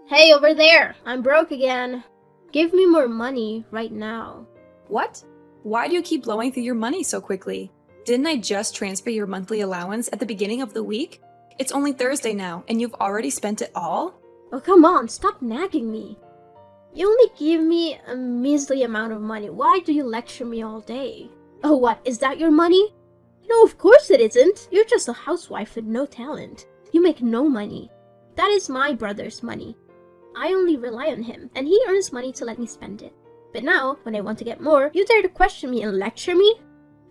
Hey, over there! I'm broke again. Give me more money right now. What? Why do you keep blowing through your money so quickly? Didn't I just transfer your monthly allowance at the beginning of the week? It's only Thursday now, and you've already spent it all? Oh, come on, stop nagging me. You only give me a measly amount of money. Why do you lecture me all day? Oh, what? Is that your money? No, of course it isn't. You're just a housewife with no talent. You make no money. That is my brother's money. I only rely on him, and he earns money to let me spend it. But now, when I want to get more, you dare to question me and lecture me?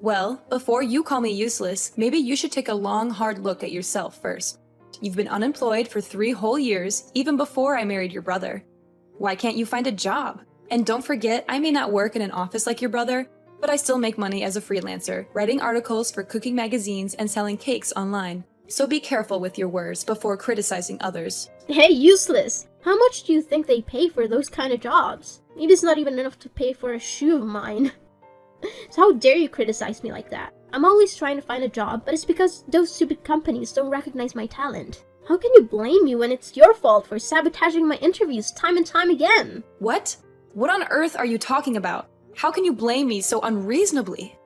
Well, before you call me useless, maybe you should take a long, hard look at yourself first. You've been unemployed for 3 whole years, even before I married your brother. Why can't you find a job? And don't forget, I may not work in an office like your brother, but I still make money as a freelancer, writing articles for cooking magazines and selling cakes online. So be careful with your words before criticizing others. Hey, useless! How much do you think they pay for those kind of jobs? Maybe it's not even enough to pay for a shoe of mine. So how dare you criticize me like that? I'm always trying to find a job, but it's because those stupid companies don't recognize my talent. How can you blame me when it's your fault for sabotaging my interviews time and time again? What? What on earth are you talking about? How can you blame me so unreasonably?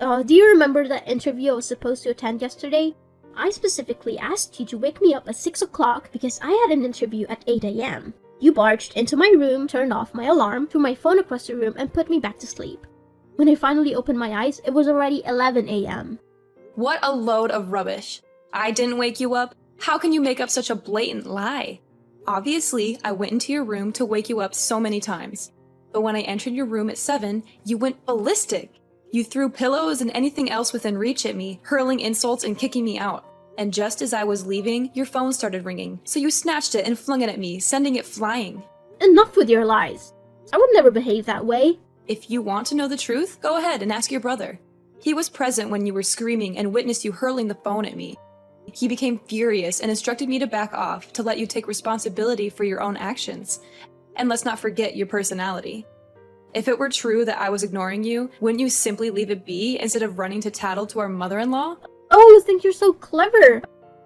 Do you remember that interview I was supposed to attend yesterday? I specifically asked you to wake me up at 6 o'clock because I had an interview at 8 a.m. You barged into my room, turned off my alarm, threw my phone across the room, and put me back to sleep. When I finally opened my eyes, it was already 11 a.m. What a load of rubbish. I didn't wake you up? How can you make up such a blatant lie? Obviously, I went into your room to wake you up so many times. But when I entered your room at 7, you went ballistic. You threw pillows and anything else within reach at me, hurling insults and kicking me out. And just as I was leaving, your phone started ringing, so you snatched it and flung it at me, sending it flying. Enough with your lies. I would never behave that way. If you want to know the truth, go ahead and ask your brother. He was present when you were screaming and witnessed you hurling the phone at me. He became furious and instructed me to back off to let you take responsibility for your own actions. And let's not forget your personality. If it were true that I was ignoring you, wouldn't you simply leave it be instead of running to tattle to our mother-in-law? Oh, you think you're so clever!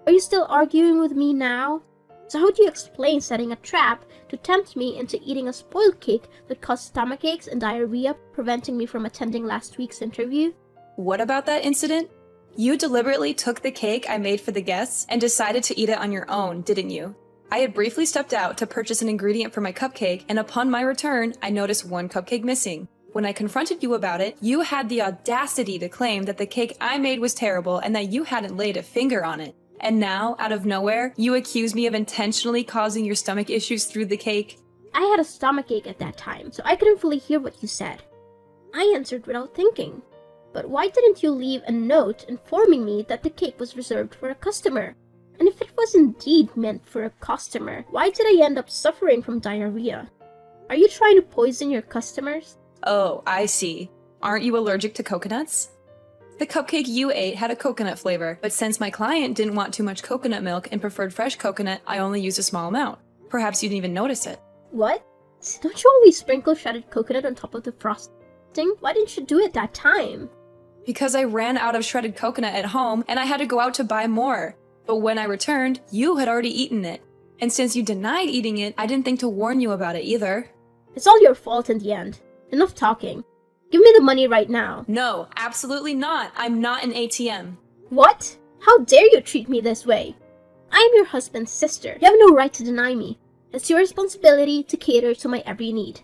Are you still arguing with me now? So how do you explain setting a trap to tempt me into eating a spoiled cake that caused stomachaches and diarrhea, preventing me from attending last week's interview? What about that incident? You deliberately took the cake I made for the guests and decided to eat it on your own, didn't you? I had briefly stepped out to purchase an ingredient for my cupcake, and upon my return, I noticed one cupcake missing. When I confronted you about it, you had the audacity to claim that the cake I made was terrible and that you hadn't laid a finger on it. And now, out of nowhere, you accuse me of intentionally causing your stomach issues through the cake. I had a stomachache at that time, so I couldn't fully hear what you said. I answered without thinking. But why didn't you leave a note informing me that the cake was reserved for a customer? And if it was indeed meant for a customer, why did I end up suffering from diarrhea? Are you trying to poison your customers? Oh, I see. Aren't you allergic to coconuts? The cupcake you ate had a coconut flavor, but since my client didn't want too much coconut milk and preferred fresh coconut, I only used a small amount. Perhaps you didn't even notice it. What? Don't you always sprinkle shredded coconut on top of the frosting? Why didn't you do it that time? Because I ran out of shredded coconut at home and I had to go out to buy more. But when I returned, you had already eaten it. And since you denied eating it, I didn't think to warn you about it either. It's all your fault in the end. Enough talking. Give me the money right now. No, absolutely not. I'm not an ATM. What? How dare you treat me this way? I am your husband's sister. You have no right to deny me. It's your responsibility to cater to my every need.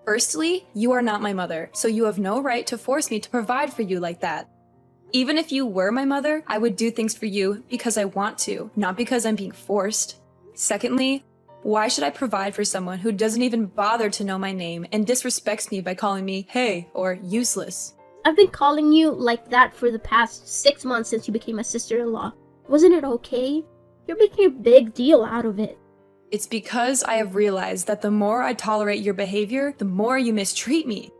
Firstly, you are not my mother, so you have no right to force me to provide for you like that. Even if you were my mother, I would do things for you because I want to, not because I'm being forced. Secondly, why should I provide for someone who doesn't even bother to know my name and disrespects me by calling me hey or useless? I've been calling you like that for the past 6 months since you became my sister-in-law. Wasn't it okay? You're making a big deal out of it. It's because I have realized that the more I tolerate your behavior, the more you mistreat me.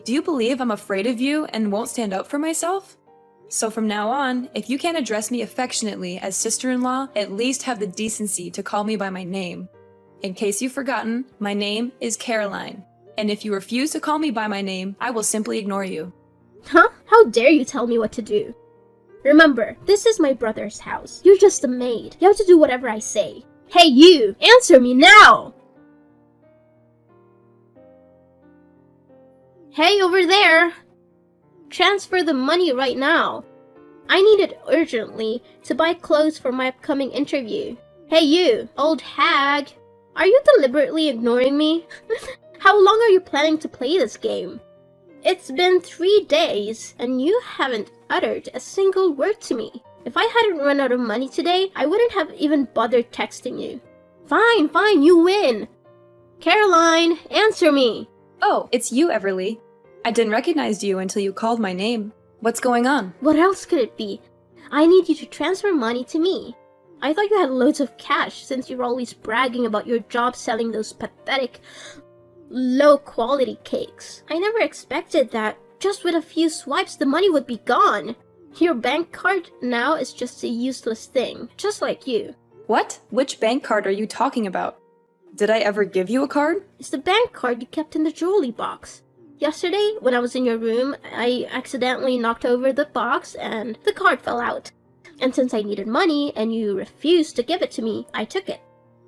Do you believe I'm afraid of you and won't stand up for myself? So from now on, if you can't address me affectionately as sister-in-law, at least have the decency to call me by my name. In case you've forgotten, my name is Caroline. And if you refuse to call me by my name, I will simply ignore you. Huh? How dare you tell me what to do? Remember, this is my brother's house. You're just a maid. You have to do whatever I say. Hey you! Answer me now! Hey, over there! Transfer the money right now. I need it urgently to buy clothes for my upcoming interview. Hey you, old hag. Are you deliberately ignoring me? How long are you planning to play this game? It's been 3 days and you haven't uttered a single word to me. If I hadn't run out of money today, I wouldn't have even bothered texting you. Fine, you win. Caroline, answer me. Oh, it's you, Everly. I didn't recognize you until you called my name. What's going on? What else could it be? I need you to transfer money to me. I thought you had loads of cash since you're always bragging about your job selling those pathetic, low-quality cakes. I never expected that just with a few swipes the money would be gone. Your bank card now is just a useless thing, just like you. What? Which bank card are you talking about? Did I ever give you a card? It's the bank card you kept in the jewelry box. Yesterday, when I was in your room, I accidentally knocked over the box and the card fell out. And since I needed money and you refused to give it to me, I took it.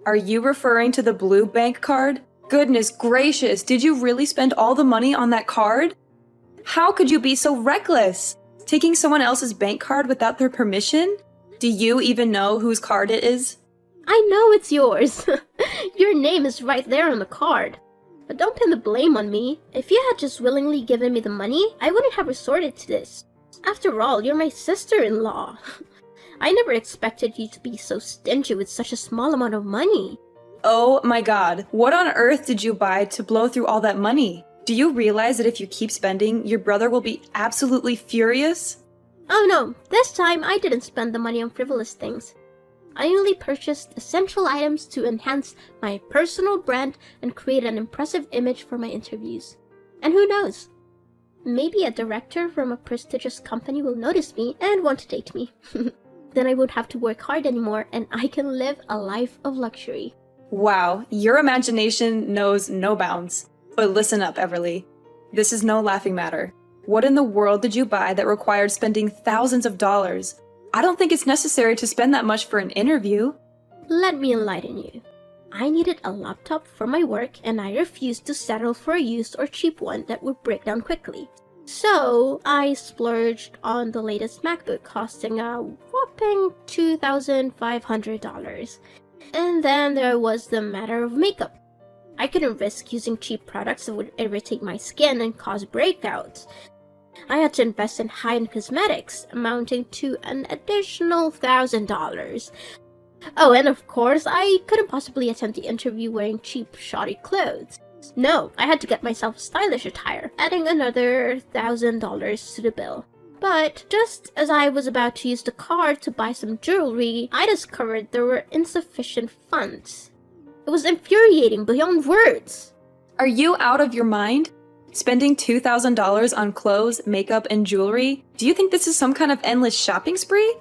Are you referring to the blue bank card? Goodness gracious, did you really spend all the money on that card? How could you be so reckless? Taking someone else's bank card without their permission? Do you even know whose card it is? I know it's yours. Your name is right there on the card. But don't pin the blame on me. If you had just willingly given me the money, I wouldn't have resorted to this. After all, you're my sister-in-law. I never expected you to be so stingy with such a small amount of money. Oh my god, what on earth did you buy to blow through all that money? Do you realize that if you keep spending, your brother will be absolutely furious? Oh no, this time I didn't spend the money on frivolous things. I only purchased essential items to enhance my personal brand and create an impressive image for my interviews. And who knows? Maybe a director from a prestigious company will notice me and want to date me. Then I won't have to work hard anymore and I can live a life of luxury. Wow, your imagination knows no bounds. But listen up, Everly. This is no laughing matter. What in the world did you buy that required spending thousands of dollars? I don't think it's necessary to spend that much for an interview. Let me enlighten you. I needed a laptop for my work and I refused to settle for a used or cheap one that would break down quickly. So I splurged on the latest MacBook costing a whopping $2,500. And then there was the matter of makeup. I couldn't risk using cheap products that would irritate my skin and cause breakouts. I had to invest in high-end cosmetics, amounting to an additional $1,000. Oh, and of course, I couldn't possibly attend the interview wearing cheap, shoddy clothes. No, I had to get myself stylish attire, adding another $1,000 to the bill. But just as I was about to use the card to buy some jewelry, I discovered there were insufficient funds. It was infuriating beyond words. Are you out of your mind? Spending $2,000 on clothes, makeup, and jewelry? Do you think this is some kind of endless shopping spree?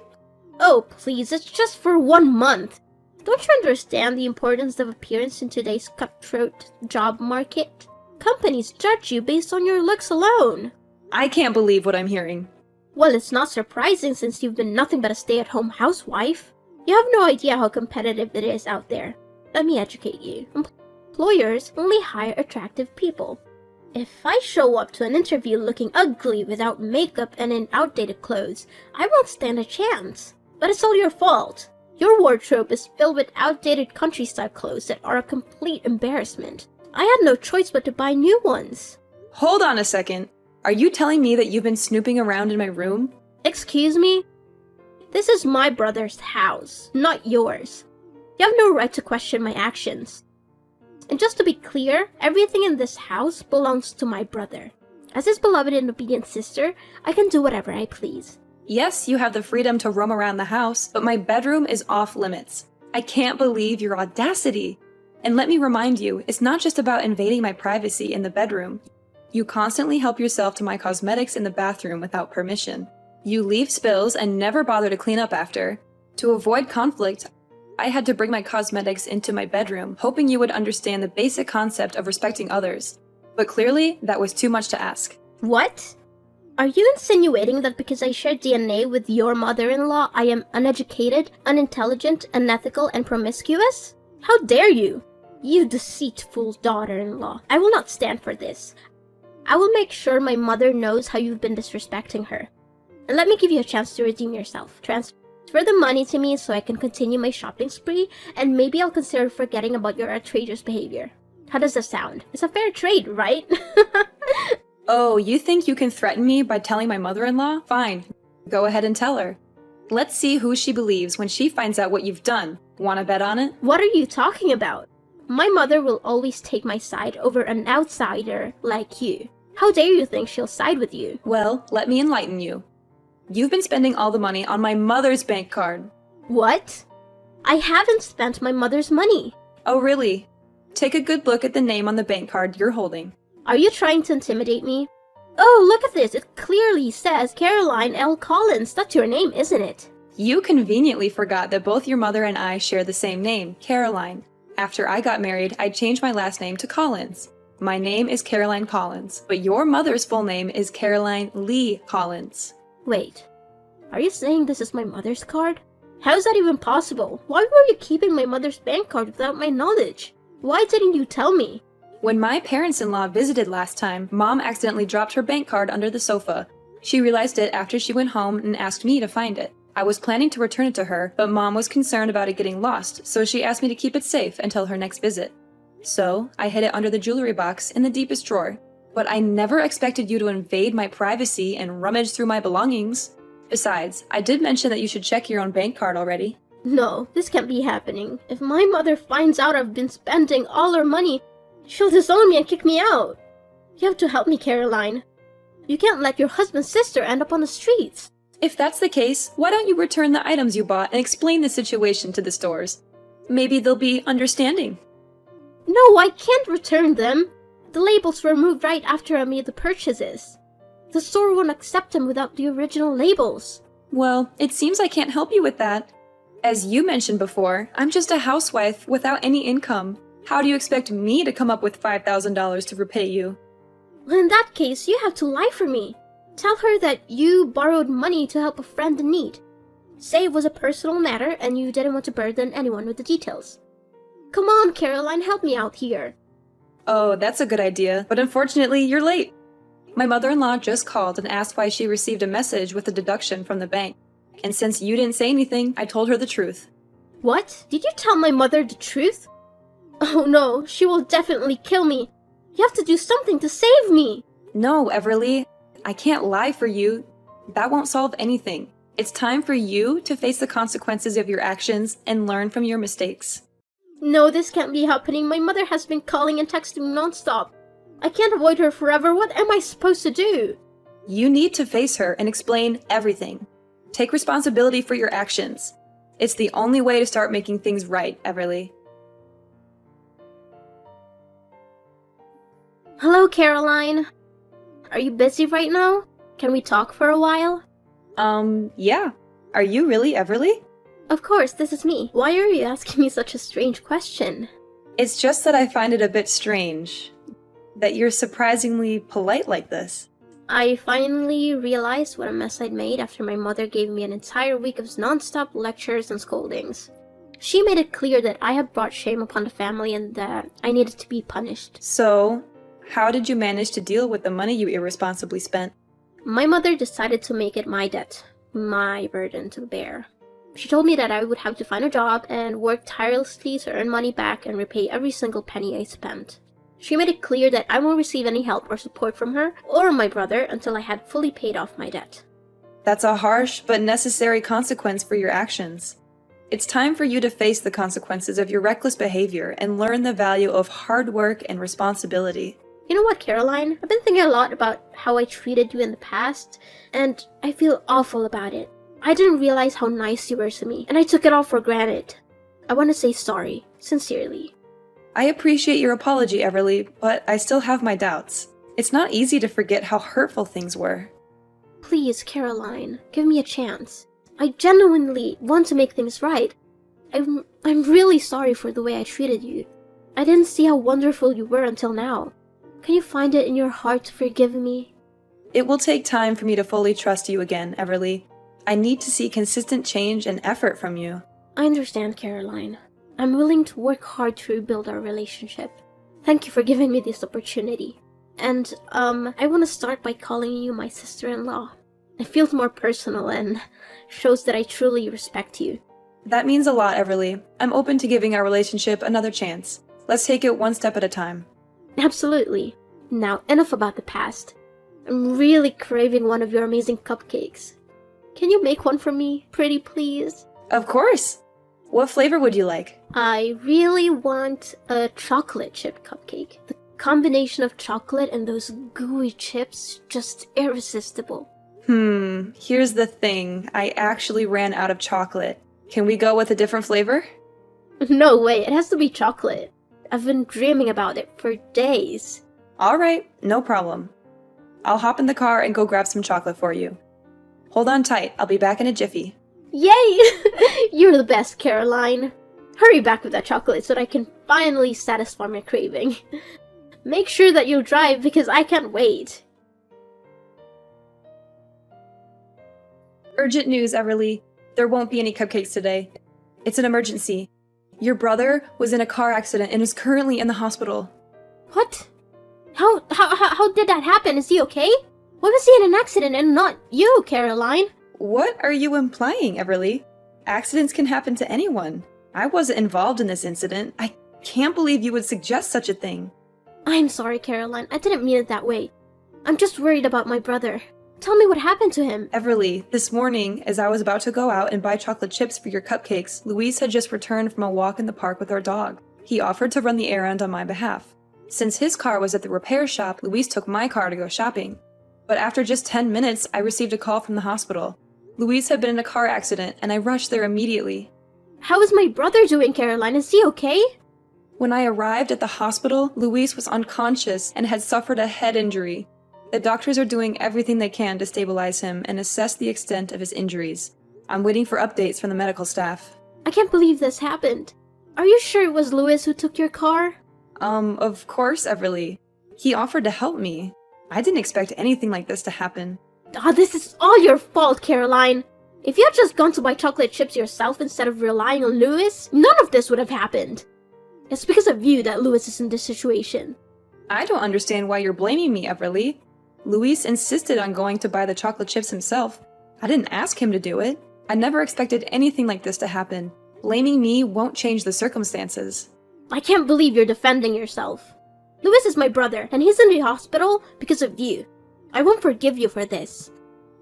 Oh, please, it's just for 1 month. Don't you understand the importance of appearance in today's cutthroat job market? Companies judge you based on your looks alone. I can't believe what I'm hearing. Well, it's not surprising since you've been nothing but a stay-at-home housewife. You have no idea how competitive it is out there. Let me educate you. Employers only hire attractive people. If I show up to an interview looking ugly without makeup and in outdated clothes, I won't stand a chance. But it's all your fault. Your wardrobe is filled with outdated country-style clothes that are a complete embarrassment. I had no choice but to buy new ones. Hold on a second. Are you telling me that you've been snooping around in my room? Excuse me? This is my brother's house, not yours. You have no right to question my actions. And just to be clear, everything in this house belongs to my brother. As his beloved and obedient sister, I can do whatever I please. Yes, you have the freedom to roam around the house, but my bedroom is off limits. I can't believe your audacity. And let me remind you, it's not just about invading my privacy in the bedroom. You constantly help yourself to my cosmetics in the bathroom without permission. You leave spills and never bother to clean up after. To avoid conflict, I had to bring my cosmetics into my bedroom, hoping you would understand the basic concept of respecting others. But clearly, that was too much to ask. What? Are you insinuating that because I share DNA with your mother-in-law, I am uneducated, unintelligent, unethical, and promiscuous? How dare you? You deceitful daughter-in-law. I will not stand for this. I will make sure my mother knows how you've been disrespecting her. And let me give you a chance to redeem yourself. Transfer the money to me so I can continue my shopping spree, and maybe I'll consider forgetting about your outrageous behavior. How does that sound? It's a fair trade, right? Oh, you think you can threaten me by telling my mother-in-law? Fine. Go ahead and tell her. Let's see who she believes when she finds out what you've done. Wanna bet on it? What are you talking about? My mother will always take my side over an outsider like you. How dare you think she'll side with you? Well, let me enlighten you. You've been spending all the money on my mother's bank card. What? I haven't spent my mother's money. Oh, really? Take a good look at the name on the bank card you're holding. Are you trying to intimidate me? Oh, look at this. It clearly says Caroline L. Collins. That's your name, isn't it? You conveniently forgot that both your mother and I share the same name, Caroline. After I got married, I changed my last name to Collins. My name is Caroline Collins, but your mother's full name is Caroline Lee Collins. Wait, are you saying this is my mother's card? How is that even possible? Why were you keeping my mother's bank card without my knowledge? Why didn't you tell me? When my parents-in-law visited last time, Mom accidentally dropped her bank card under the sofa. She realized it after she went home and asked me to find it. I was planning to return it to her, but Mom was concerned about it getting lost, so she asked me to keep it safe until her next visit. So, I hid it under the jewelry box in the deepest drawer. But I never expected you to invade my privacy and rummage through my belongings. Besides, I did mention that you should check your own bank card already. No, this can't be happening. If my mother finds out I've been spending all her money, she'll disown me and kick me out. You have to help me, Caroline. You can't let your husband's sister end up on the streets. If that's the case, why don't you return the items you bought and explain the situation to the stores? Maybe they'll be understanding. No, I can't return them. The labels were removed right after I made the purchases. The store won't accept them without the original labels. Well, it seems I can't help you with that. As you mentioned before, I'm just a housewife without any income. How do you expect me to come up with $5,000 to repay you? Well, in that case, you have to lie for me. Tell her that you borrowed money to help a friend in need. Say it was a personal matter and you didn't want to burden anyone with the details. Come on, Caroline, help me out here. Oh, that's a good idea, but unfortunately, you're late. My mother-in-law just called and asked why she received a message with a deduction from the bank. And since you didn't say anything, I told her the truth. What? Did you tell my mother the truth? Oh no, she will definitely kill me. You have to do something to save me. No, Everly, I can't lie for you. That won't solve anything. It's time for you to face the consequences of your actions and learn from your mistakes. No, this can't be happening. My mother has been calling and texting me nonstop. I can't avoid her forever. What am I supposed to do? You need to face her and explain everything. Take responsibility for your actions. It's the only way to start making things right, Everly. Hello, Caroline. Are you busy right now? Can we talk for a while? Yeah. Are you really Everly? Of course, this is me. Why are you asking me such a strange question? It's just that I find it a bit strange that you're surprisingly polite like this. I finally realized what a mess I'd made after my mother gave me an entire week of non-stop lectures and scoldings. She made it clear that I had brought shame upon the family and that I needed to be punished. So, how did you manage to deal with the money you irresponsibly spent? My mother decided to make it my debt, my burden to bear. She told me that I would have to find a job and work tirelessly to earn money back and repay every single penny I spent. She made it clear that I won't receive any help or support from her or my brother until I had fully paid off my debt. That's a harsh but necessary consequence for your actions. It's time for you to face the consequences of your reckless behavior and learn the value of hard work and responsibility. You know what, Caroline? I've been thinking a lot about how I treated you in the past, and I feel awful about it. I didn't realize how nice you were to me, and I took it all for granted. I want to say sorry, sincerely. I appreciate your apology, Everly, but I still have my doubts. It's not easy to forget how hurtful things were. Please, Caroline, give me a chance. I genuinely want to make things right. I'm really sorry for the way I treated you. I didn't see how wonderful you were until now. Can you find it in your heart to forgive me? It will take time for me to fully trust you again, Everly. I need to see consistent change and effort from you. I understand, Caroline. I'm willing to work hard to rebuild our relationship. Thank you for giving me this opportunity. And, I want to start by calling you my sister-in-law. It feels more personal and shows that I truly respect you. That means a lot, Everly. I'm open to giving our relationship another chance. Let's take it one step at a time. Absolutely. Now, enough about the past. I'm really craving one of your amazing cupcakes. Can you make one for me, pretty please? Of course! What flavor would you like? I really want a chocolate chip cupcake. The combination of chocolate and those gooey chips, just irresistible. Here's the thing. I actually ran out of chocolate. Can we go with a different flavor? No way, it has to be chocolate. I've been dreaming about it for days. Alright, no problem. I'll hop in the car and go grab some chocolate for you. Hold on tight, I'll be back in a jiffy. Yay! You're the best, Caroline. Hurry back with that chocolate so that I can finally satisfy my craving. Make sure that you drive because I can't wait. Urgent news, Everly. There won't be any cupcakes today. It's an emergency. Your brother was in a car accident and is currently in the hospital. What? How did that happen? Is he okay? Why was he in an accident and not you, Caroline? What are you implying, Everly? Accidents can happen to anyone. I wasn't involved in this incident. I can't believe you would suggest such a thing. I'm sorry, Caroline. I didn't mean it that way. I'm just worried about my brother. Tell me what happened to him. Everly, this morning, as I was about to go out and buy chocolate chips for your cupcakes, Luis had just returned from a walk in the park with our dog. He offered to run the errand on my behalf. Since his car was at the repair shop, Luis took my car to go shopping. But after just 10 minutes, I received a call from the hospital. Luis had been in a car accident, and I rushed there immediately. How is my brother doing, Caroline? Is he okay? When I arrived at the hospital, Luis was unconscious and had suffered a head injury. The doctors are doing everything they can to stabilize him and assess the extent of his injuries. I'm waiting for updates from the medical staff. I can't believe this happened. Are you sure it was Luis who took your car? Of course, Everly. He offered to help me. I didn't expect anything like this to happen. This is all your fault, Caroline. If you had just gone to buy chocolate chips yourself instead of relying on Luis, none of this would have happened. It's because of you that Luis is in this situation. I don't understand why you're blaming me, Everly. Luis insisted on going to buy the chocolate chips himself. I didn't ask him to do it. I never expected anything like this to happen. Blaming me won't change the circumstances. I can't believe you're defending yourself. Luis is my brother, and he's in the hospital because of you. I won't forgive you for this.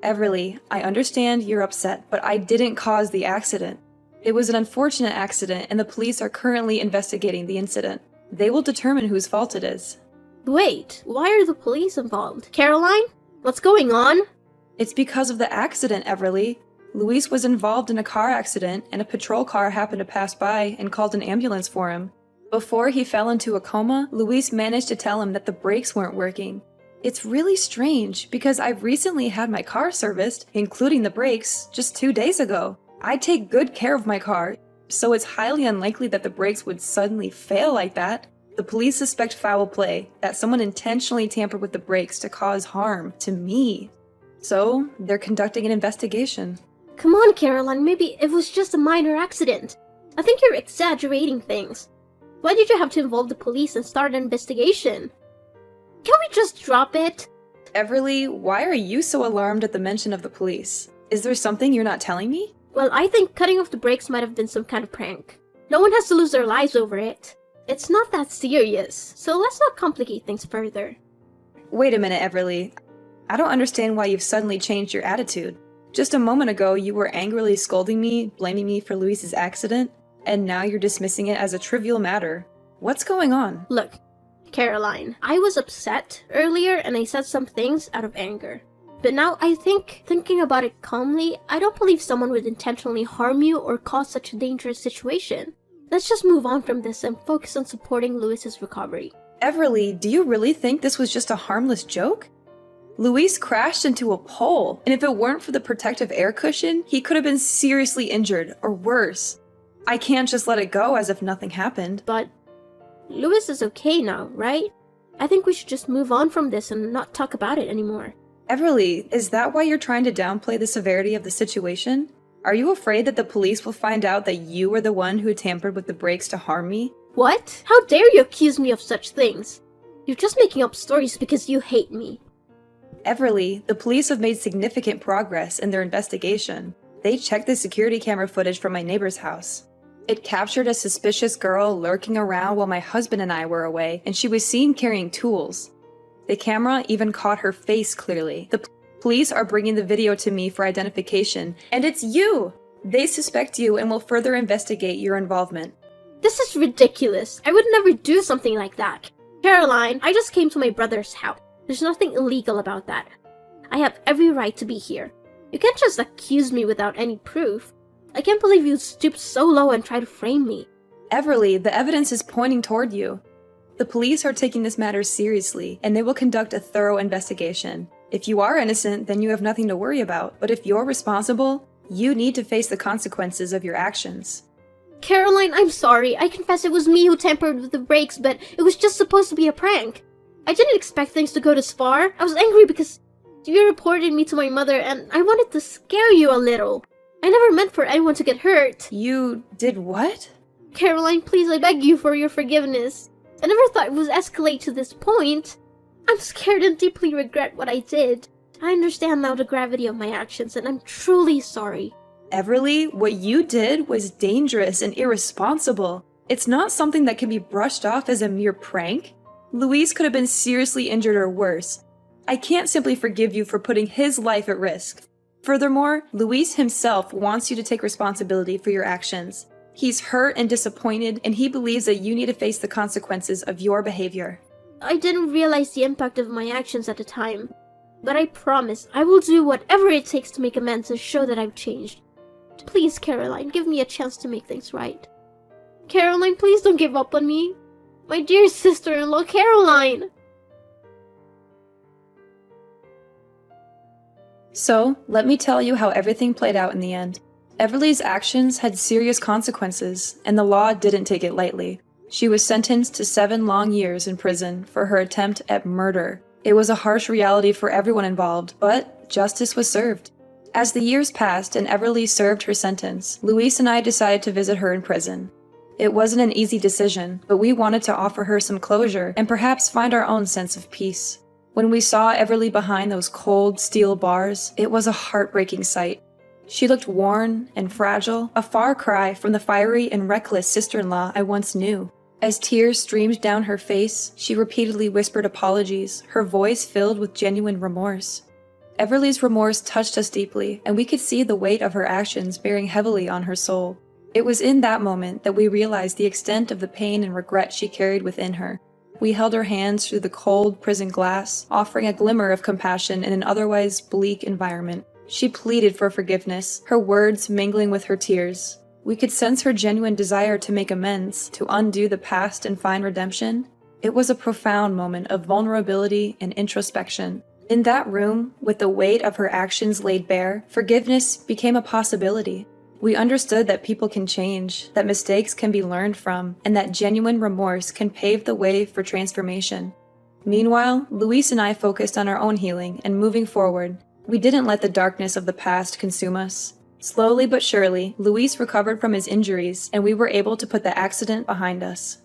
Everly, I understand you're upset, but I didn't cause the accident. It was an unfortunate accident, and the police are currently investigating the incident. They will determine whose fault it is. Wait, why are the police involved? Caroline? What's going on? It's because of the accident, Everly. Luis was involved in a car accident, and a patrol car happened to pass by and called an ambulance for him. Before he fell into a coma, Luis managed to tell him that the brakes weren't working. It's really strange, because I've recently had my car serviced, including the brakes, just 2 days ago. I take good care of my car, so it's highly unlikely that the brakes would suddenly fail like that. The police suspect foul play, that someone intentionally tampered with the brakes to cause harm to me. So, they're conducting an investigation. Come on, Caroline, maybe it was just a minor accident. I think you're exaggerating things. Why did you have to involve the police and start an investigation? Can we just drop it? Everly, why are you so alarmed at the mention of the police? Is there something you're not telling me? Well, I think cutting off the brakes might have been some kind of prank. No one has to lose their lives over it. It's not that serious, so let's not complicate things further. Wait a minute, Everly. I don't understand why you've suddenly changed your attitude. Just a moment ago, you were angrily scolding me, blaming me for Luis's accident, and now you're dismissing it as a trivial matter. What's going on? Look, Caroline, I was upset earlier and I said some things out of anger. But now I think, thinking about it calmly, I don't believe someone would intentionally harm you or cause such a dangerous situation. Let's just move on from this and focus on supporting Luis's recovery. Everly, do you really think this was just a harmless joke? Luis crashed into a pole, and if it weren't for the protective air cushion, he could have been seriously injured, or worse. I can't just let it go as if nothing happened. But Luis is okay now, right? I think we should just move on from this and not talk about it anymore. Everly, is that why you're trying to downplay the severity of the situation? Are you afraid that the police will find out that you were the one who tampered with the brakes to harm me? What? How dare you accuse me of such things? You're just making up stories because you hate me. Everly, the police have made significant progress in their investigation. They checked the security camera footage from my neighbor's house. It captured a suspicious girl lurking around while my husband and I were away, and she was seen carrying tools. The camera even caught her face clearly. The police are bringing the video to me for identification, and it's you! They suspect you and will further investigate your involvement. This is ridiculous. I would never do something like that. Caroline, I just came to my brother's house. There's nothing illegal about that. I have every right to be here. You can't just accuse me without any proof. I can't believe you'd stoop so low and try to frame me. Everly, the evidence is pointing toward you. The police are taking this matter seriously, and they will conduct a thorough investigation. If you are innocent, then you have nothing to worry about. But if you're responsible, you need to face the consequences of your actions. Caroline, I'm sorry. I confess it was me who tampered with the brakes, but it was just supposed to be a prank. I didn't expect things to go this far. I was angry because you reported me to my mother, and I wanted to scare you a little. I never meant for anyone to get hurt. You did what? Caroline, please, I beg you for your forgiveness. I never thought it would escalate to this point. I'm scared and deeply regret what I did. I understand now the gravity of my actions, and I'm truly sorry. Everly, what you did was dangerous and irresponsible. It's not something that can be brushed off as a mere prank. Luis could have been seriously injured or worse. I can't simply forgive you for putting his life at risk. Furthermore, Luis himself wants you to take responsibility for your actions. He's hurt and disappointed, and he believes that you need to face the consequences of your behavior. I didn't realize the impact of my actions at the time, but I promise I will do whatever it takes to make amends and show that I've changed. Please, Caroline, give me a chance to make things right. Caroline, please don't give up on me. My dear sister-in-law, Caroline! So, let me tell you how everything played out in the end. Everly's actions had serious consequences, and the law didn't take it lightly. She was sentenced to 7 long years in prison for her attempt at murder. It was a harsh reality for everyone involved, but justice was served. As the years passed and Everly served her sentence, Luis and I decided to visit her in prison. It wasn't an easy decision, but we wanted to offer her some closure and perhaps find our own sense of peace. When we saw Everly behind those cold steel bars, it was a heartbreaking sight. She looked worn and fragile, a far cry from the fiery and reckless sister-in-law I once knew. As tears streamed down her face, she repeatedly whispered apologies, her voice filled with genuine remorse. Everly's remorse touched us deeply, and we could see the weight of her actions bearing heavily on her soul. It was in that moment that we realized the extent of the pain and regret she carried within her. We held her hands through the cold prison glass, offering a glimmer of compassion in an otherwise bleak environment. She pleaded for forgiveness, her words mingling with her tears. We could sense her genuine desire to make amends, to undo the past and find redemption. It was a profound moment of vulnerability and introspection. In that room, with the weight of her actions laid bare, forgiveness became a possibility. We understood that people can change, that mistakes can be learned from, and that genuine remorse can pave the way for transformation. Meanwhile, Luis and I focused on our own healing and moving forward. We didn't let the darkness of the past consume us. Slowly but surely, Luis recovered from his injuries, and we were able to put the accident behind us.